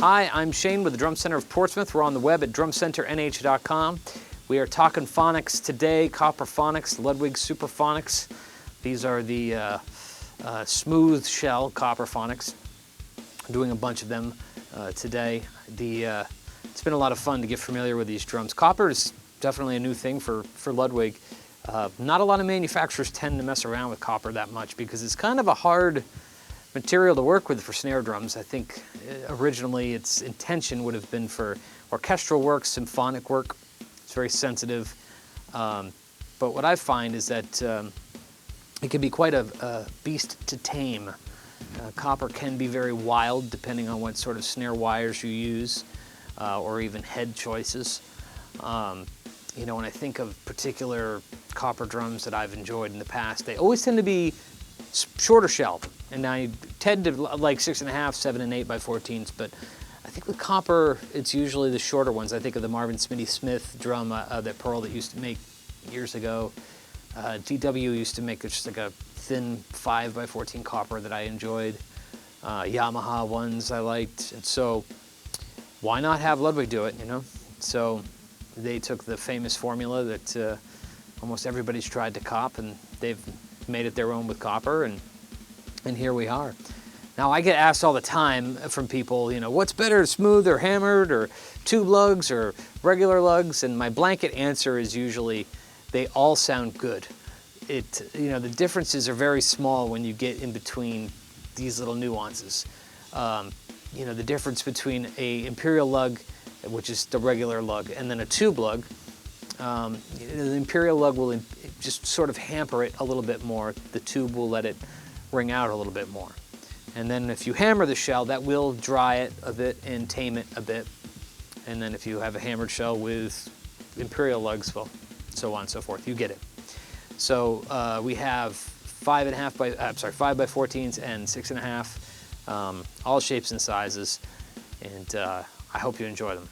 Hi, I'm Shane with the Drum Center of Portsmouth. We're on the web at drumcenternh.com. We are talking phonics today, Copperphonics, Ludwig Superphonics. These are the smooth shell Copperphonics. I'm doing a bunch of them today. It's been a lot of fun to get familiar with these drums. Copper is definitely a new thing for Ludwig. Not a lot of manufacturers tend to mess around with copper that much because it's kind of a hard material to work with for snare drums. I think originally its intention would have been for orchestral work, symphonic work. It's very sensitive. But what I find is that it can be quite a beast to tame. Copper can be very wild depending on what sort of snare wires you use or even head choices. You know, when I think of particular copper drums that I've enjoyed in the past, they always tend to be shorter shell. And I tend to like 6.5, 7 and 8 by 14s, but I think with copper, it's usually the shorter ones. I think of the Marvin Smitty Smith drum that Pearl that used to make years ago. DW used to make just like a thin 5 by 14 copper that I enjoyed. Yamaha ones I liked. And so why not have Ludwig do it, you know? So they took the famous formula that almost everybody's tried to cop, and they've made it their own with copper, and here we are. Now, I get asked all the time from people, you know, what's better, smooth or hammered, or tube lugs or regular lugs? And my blanket answer is usually they all sound good. You know, the differences are very small when you get in between these little nuances. You know, the difference between a imperial lug, which is the regular lug, and then a tube lug. The imperial lug will just sort of hamper it a little bit more. The tube will let it ring out a little bit more. And then if you hammer the shell, that will dry it a bit and tame it a bit. And then if you have a hammered shell with imperial lugs, well, so on and so forth, you get it. So we have 5 by 14s and 6.5, all shapes and sizes, and I hope you enjoy them.